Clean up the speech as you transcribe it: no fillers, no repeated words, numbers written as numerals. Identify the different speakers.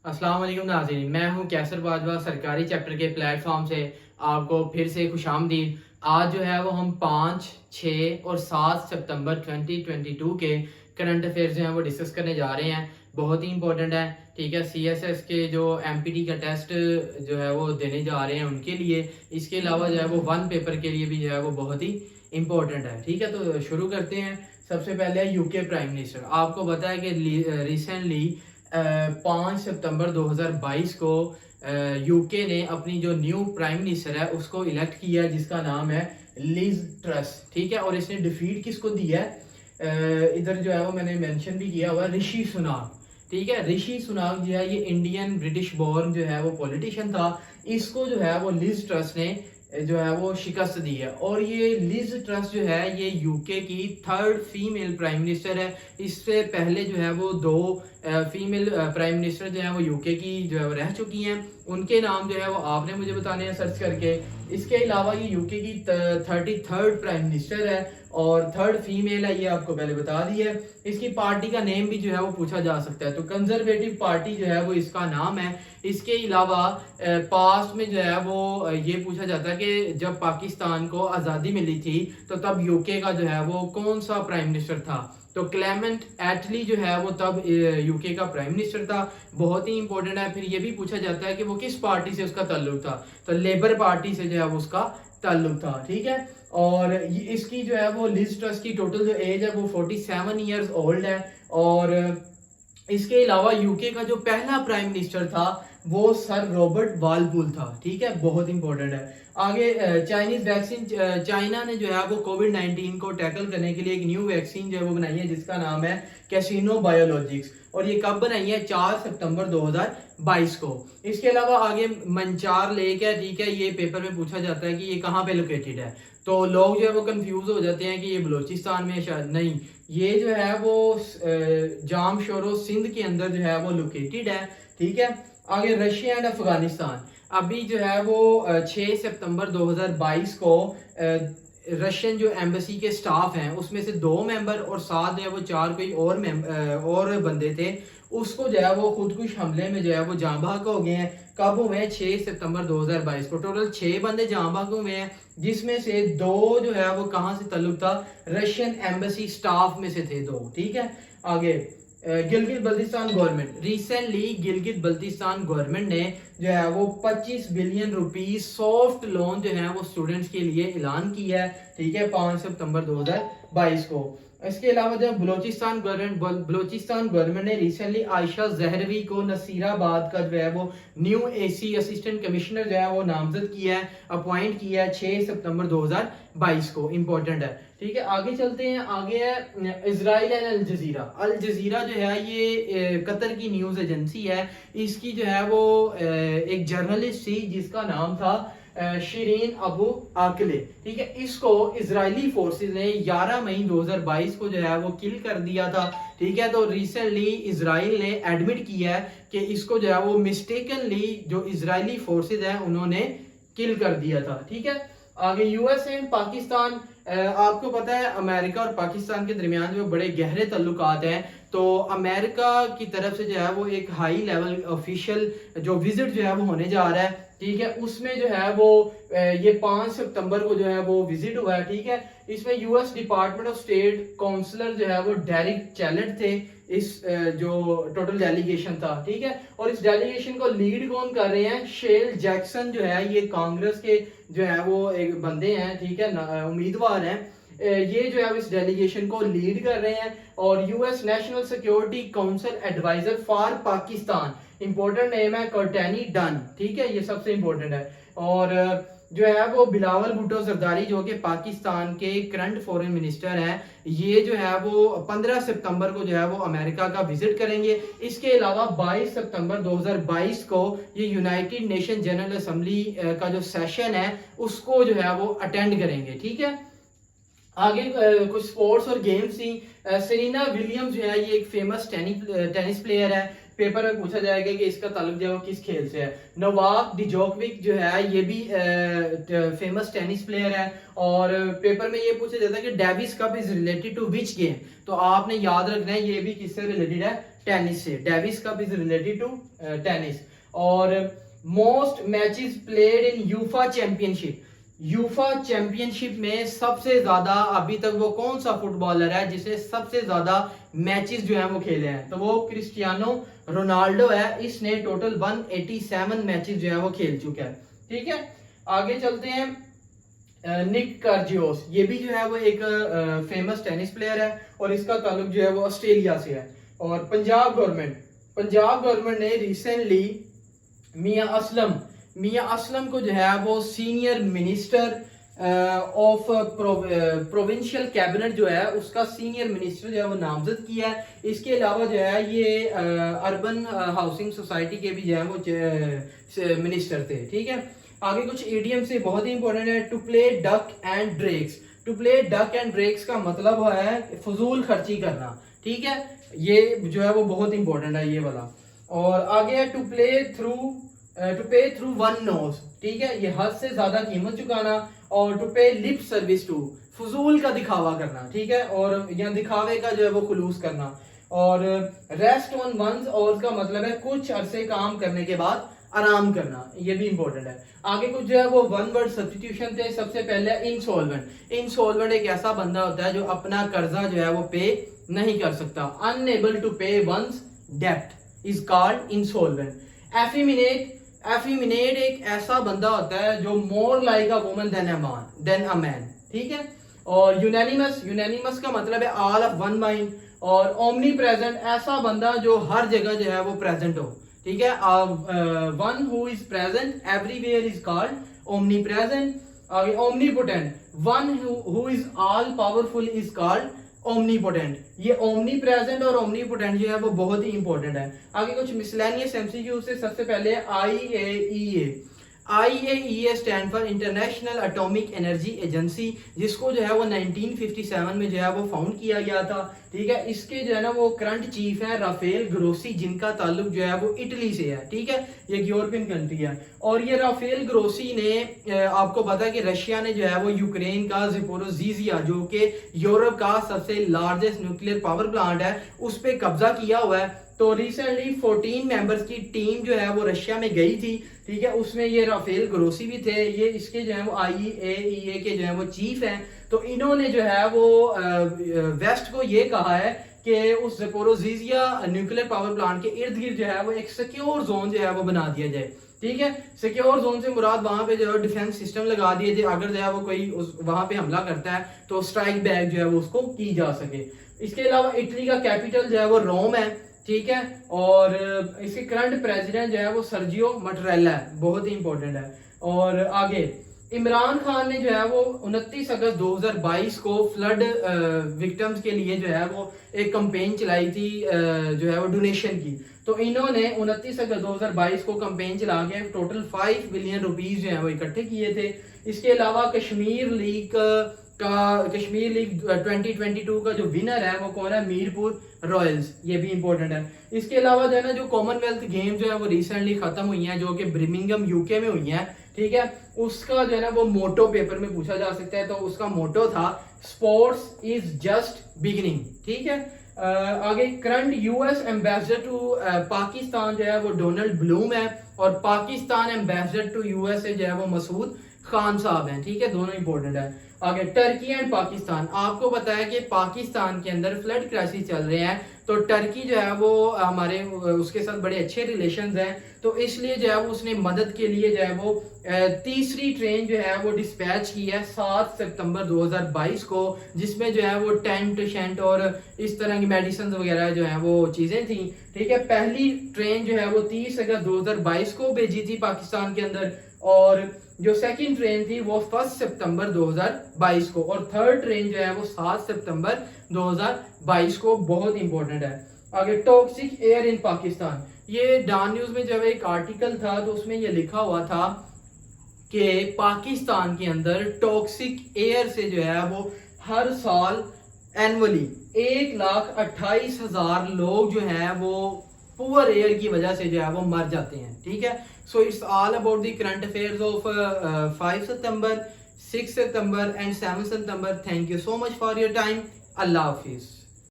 Speaker 1: अस्सलाम वालेकुम नाज़रीन, मैं हूं कैसर बाजवा सरकारी चैप्टर के प्लेटफॉर्म से आपको फिर से खुशामदीद। आज जो है वो हम 5, 6 और 7 सितंबर 2022 के करंट अफेयर्स जो हैं वो डिस्कस करने जा रहे हैं। बहुत ही इंपॉर्टेंट है, ठीक है। सीएसएस के जो एमपीटी का टेस्ट जो है वो देने जा रहे हैं उनके लिए, इसके अलावा जो है वो वन पेपर के लिए भी जो है वो बहुत ही इंपॉर्टेंट है, ठीक है। तो शुरू करते हैं। सबसे पहले यूके प्राइम मिनिस्टर। आपको पता है कि रिसेंटली 5 सितंबर 2022 को यूके ने अपनी जो न्यू प्राइम मिनिस्टर है उसको इलेक्ट किया है, जिसका नाम है लिज ट्रस, ठीक है। और इसने डिफीट किसको दिया है, इधर जो है वो मैंने मेंशन भी किया हुआ, ऋषि सुनाक, ठीक है। ऋषि सुनाक जो है ये इंडियन ब्रिटिश बॉर्न जो है वो पॉलिटिशियन था। इसको जो है वो लिज ट्रस ने जो है वो शिकस्त दी है। और ये लिज ट्रस जो है ये यूके की थर्ड फीमेल प्राइम मिनिस्टर है। इससे पहले जो है वो दो फीमेल प्राइम मिनिस्टर जो है वो यूके की जो है वो रह चुकी हैं। उनके नाम जो है वो आपने मुझे बताने हैं सर्च करके। इसके अलावा ये यूके की 33rd प्राइम मिनिस्टर है और थर्ड फीमेल है, ये आपको पहले बता दी है। इसकी पार्टी का नेम भी जो है वो पूछा जा सकता है, तो कंजर्वेटिव पार्टी जो है वो इसका नाम है। इसके अलावा पास्ट में जो है वो ये पूछा जाता है कि जब पाकिस्तान को आज़ादी मिली थी तो तब यूके का जो है वो कौन सा प्राइम मिनिस्टर था, तो क्लेमेंट एटली जो है वो तब यूके का प्राइम मिनिस्टर था। बहुत ही इंपॉर्टेंट है। फिर ये भी पूछा जाता है कि वो किस पार्टी से उसका ताल्लुक था, तो लेबर पार्टी से जो है वो उसका ताल्लुक था, ठीक है। और इसकी जो है वो लिज ट्रस की टोटल जो एज है वो 47 ईयर्स ओल्ड है। और इसके अलावा यूके का जो पहला प्राइम मिनिस्टर था वो सर रॉबर्ट वालपुल था, ठीक है। बहुत इंपॉर्टेंट है। आगे चाइनीज वैक्सीन, चाइना ने जो है वो कोविड-19 को टैकल करने के लिए एक न्यू वैक्सीन जो है वो बनाई है, जिसका नाम है कैसिनो बायोलॉजिक्स। और ये कब बनाई है, 4 सितंबर 2022 को। इसके अलावा आगे मंचार लेक है, ठीक है। ये पेपर में पूछा जाता है कि ये कहाँ पे लोकेटेड है, तो लोग जो है वो कंफ्यूज हो जाते हैं कि ये बलूचिस्तान में, शायद नहीं, ये जो है वो जाम शोरो सिंध के अंदर जो है वो लोकेटेड है, ठीक है। आगे रशिया एंड अफगानिस्तान। अभी जो है वो 6 सितंबर 2022 को रशियन जो एम्बेसी के स्टाफ हैं उसमें से 2 मेंबर और साथ जो है वो 4 कोई और बंदे थे, उसको जो है वो खुदकुश हमले में जो है वो जाँ बहक हो गए हैं। कब हुए हैं, 6 सितंबर 2022 को। टोटल 6 बंदे जाँ बहक हुए हैं, जिसमें से 2 जो है वो कहाँ से ताल्लुक था, रशियन एम्बेसी स्टाफ में से थे 2, ठीक है। आगे Gilgit Baltistan government. Recently Gilgit Baltistan government ने जो है वो 25 बिलियन रुपीस सॉफ्ट लोन जो है वो स्टूडेंट्स के लिए ऐलान किया है, ठीक है, 5 सितंबर 2022 को। इसके अलावा जब बलोचिस्तान गवर्नमेंट ने रिसेंटली आयशा जहरवी को नसीराबाद का जो है वो न्यू एसी असिस्टेंट कमिश्नर जो है वो नामजद किया है, अपॉइंट किया है 6 सितंबर 2022 को। इंपॉर्टेंट है, ठीक है। आगे चलते हैं। आगे है इजराइल एंड अल जजीरा। अल जजीरा जो है ये कतर की न्यूज एजेंसी है। इसकी जो है वो एक जर्नलिस्ट थी जिसका नाम था शिरीन अबू आकले, ठीक है। इसको इजरायली फोर्सेस ने 11 मई 2022 को जो है वो किल कर दिया था, ठीक है। तो रिसेंटली इजराइल ने एडमिट किया है कि इसको जो है वो मिस्टेकनली जो इजरायली फोर्सेस हैं उन्होंने किल कर दिया था, ठीक है। आगे यूएस एंड पाकिस्तान। आपको पता है अमेरिका और पाकिस्तान के दरमियान जो बड़े गहरे ताल्लुकात हैं, तो अमेरिका की तरफ से जो है वो एक हाई लेवल ऑफिशियल जो विजिट जो है वो होने जा रहा है, ठीक है। उसमें जो है वो ये 5 सितंबर को जो है वो विजिट हुआ है, ठीक है। इसमें US department of state counsellor जो है वो डेरिक चैलेट थे, इस जो टोटल डेलीगेशन था, ठीक है। और इस डेलीगेशन को लीड कौन कर रहे हैं, शेल जैक्सन जो है ये कांग्रेस के जो है वो एक बंदे हैं, ठीक है, उम्मीदवार हैं। ये जो है इस डेलीगेशन को लीड कर रहे हैं। और US national security council adviser for Pakistan, important name है कर्टनी डन, ठीक है, ये सबसे इंपॉर्टेंट है। और जो है वो बिलावल भुट्टो जरदारी जो कि पाकिस्तान के करंट फॉरेन मिनिस्टर हैं, ये जो है वो 15 सितंबर को जो है वो अमेरिका का विजिट करेंगे। इसके अलावा 22 सितंबर 2022 को ये यूनाइटेड नेशन जनरल असेंबली का जो सेशन है उसको जो है वो अटेंड करेंगे, ठीक है। आगे कुछ स्पोर्ट्स और गेम्स थी। सेरेना विलियम्स जो है ये एक फेमस टेनिस प्लेयर है। पेपर में पूछा जाएगा कि इसका ताल्लुक जो है वो किस खेल से है। नोवाक डिजोकोविक जो है ये भी फेमस टेनिस प्लेयर है। और पेपर में ये पूछा जाता है कि Davis cup is related to which game, तो आपने याद रखना है ये भी किससे रिलेटेड है, टेनिस से, Davis cup is related to tennis. और most matches played in UEFA Championship, UEFA Championship में सबसे ज्यादा अभी तक वो कौन सा फुटबॉलर है जिसने सबसे ज्यादा मैचेस जो है वो खेले हैं, तो वो क्रिस्टियानो रोनाल्डो है। इसने टोटल 187 मैचेस जो है वो खेल चुका है। ठीक है, आगे चलते हैं। निक कार्जियोस, ये भी जो है वो एक फेमस टेनिस प्लेयर है और इसका ताल्लुक जो है वो ऑस्ट्रेलिया से है। और पंजाब गवर्नमेंट ने रिसेंटली मियां असलम को जो है वो senior minister of provincial cabinet जो है उसका सीनियर मिनिस्टर जो है वो नामजद किया है। इसके अलावा जो है ये अर्बन हाउसिंग सोसाइटी के भी जो है वो मिनिस्टर थे। ठीक है, आगे कुछ ईडीएम से बहुत ही इंपॉर्टेंट है। To play duck and drakes, to play duck and drakes का मतलब है फजूल खर्ची करना। ठीक है, ये जो है वो बहुत इंपॉर्टेंट है ये वाला। और आगे है टू पे थ्रू वन नोज। ठीक है, ये हद से ज्यादा कीमत चुकाना। और टू पे लिप सर्विस टू, फजूल का दिखावा करना। ठीक है, और यहाँ दिखावे का जो है वो खुलूस करना। और रेस्ट ऑन वंस, और उसका मतलब है कुछ अरसे काम करने के बाद आराम करना, ये भी इंपॉर्टेंट है। आगे कुछ जो है वो वन वर्ड सब्स्टिट्यूशन थे। सबसे पहले इंसॉल्वेंट एक ऐसा बंदा होता है जो अपना कर्जा जो है वो पे नहीं कर सकता। अनएबल टू पे वंस डेब्ट इज कॉल्ड इंसॉल्वेंट। एफिमिनेट एक ऐसा बंदा होता है जो more like a woman than a man. ठीक है, और यूनानिमस का मतलब है ऑल ऑफ वन माइंड। और ओमनी प्रेजेंट ऐसा बंदा जो हर जगह जो है वो प्रेजेंट हो। ठीक है, one who is present everywhere is called omnipresent. आगे omnipotent, one who is all powerful is called omnipotent. ये ओमनी प्रेजेंट और ओमनीपोटेंट जो है वो बहुत ही इंपॉर्टेंट है। आगे कुछ मिसलेनियस एमसीक्यू से सबसे पहले IAEA stand for international atomic energy agency, जिसको जो है वो 1957 में जो है वो फाउंड किया गया था। ठीक है, इसके जो है ना वो करंट चीफ है राफेल ग्रोसी, जिनका ताल्लुक जो है वो इटली से है। ठीक है, ये एक यूरोपियन कंट्री है। और ये राफेल ग्रोसी ने आपको पता है कि रशिया ने जो है वो यूक्रेन का ज़ेपोरोजीजिया, जो कि यूरोप का सबसे लार्जेस्ट न्यूक्लियर पावर प्लांट है, उस पर कब्जा किया हुआ है। तो रिसेंटली 14 मेंबर्स की टीम जो है वो रशिया में गई थी। ठीक है, उसमें ये राफेल ग्रोसी भी थे। ये इसके जो है वो IAEA के जो है वो चीफ हैं। तो इन्होंने जो है वो वेस्ट को ये कहा है कि उस ज़ेपोरोजीजिया न्यूक्लियर पावर प्लांट के इर्द गिर्द जो है वो एक सिक्योर जोन जो है वो बना दिया जाए। ठीक है, सिक्योर जोन से मुराद वहां पे जो है डिफेंस सिस्टम लगा दिए जाए, अगर जो है वो कोई वहां पे हमला करता है तो स्ट्राइक बैक जो है वो उसको की जा सके। इसके अलावा इटली का कैपिटल जो है वो रोम है। ठीक है, और इसके करंट प्रेसिडेंट जो है वो सर्जियो मटरेला है, बहुत ही इंपॉर्टेंट है। और आगे इमरान खान ने जो है वो 29 अगस्त 2022 को फ्लड विक्टिम्स के लिए जो है वो एक कैंपेन चलाई थी जो है वो डोनेशन की। तो इन्होंने 29 अगस्त 2022 को कैंपेन चला के टोटल 5 बिलियन रुपीस जो है वो इकट्ठे किए थे। इसके अलावा कश्मीर लीग 2022 का जो विनर है वो कौन है? मीरपुर रॉयल्स, ये भी इंपॉर्टेंट है। इसके अलावा जो है ना जो कॉमनवेल्थ गेम जो है वो रिसेंटली खत्म हुई हैं, जो कि ब्रिमिंगम यूके में हुई हैं। ठीक है, उसका जो है ना वो मोटो पेपर में पूछा जा सकता है। तो उसका मोटो था स्पोर्ट्स इज जस्ट बिगिनिंग। ठीक है, आगे current US ambassador to Pakistan जो है वो डोनाल्ड ब्लूम है, और पाकिस्तान एम्बेसडर टू यूएसए जो है वो मसूद खान साहब हैं। ठीक है, दोनों इंपॉर्टेंट है। आगे टर्की एंड पाकिस्तान, आपको पता है कि पाकिस्तान के अंदर फ्लड क्राइसिस चल रहे हैं, तो टर्की जो है वो हमारे उसके साथ बड़े अच्छे रिलेशंस हैं। तो इसलिए जो है वो उसने मदद के लिए जो है वो तीसरी ट्रेन जो है वो डिस्पैच की है 7 सितंबर 2022 को, जिसमें जो है वो टेंट शेंट और इस तरह की मेडिसिन वगैरह जो है वो चीजें थी। ठीक है, पहली ट्रेन जो है वो 30 अगस्त 2022 को भेजी थी पाकिस्तान के अंदर, और जो सेकंड ट्रेन थी वो 1 सितंबर 2022 को, और थर्ड ट्रेन जो है वो 7 सितंबर 2022 को। बहुत इंपॉर्टेंट है। आगे टॉक्सिक एयर इन पाकिस्तान, ये डॉन न्यूज में जब एक आर्टिकल था तो उसमें ये लिखा हुआ था कि पाकिस्तान के अंदर टॉक्सिक एयर से जो है वो हर साल एनुअली 1,28,000 लोग जो हैं वो पुअर एयर की वजह से जो है वो मर जाते हैं। ठीक है, so it's all about the current affairs of 5 September, 6 September and 7 September. Thank you so much for your time. Allah Hafiz.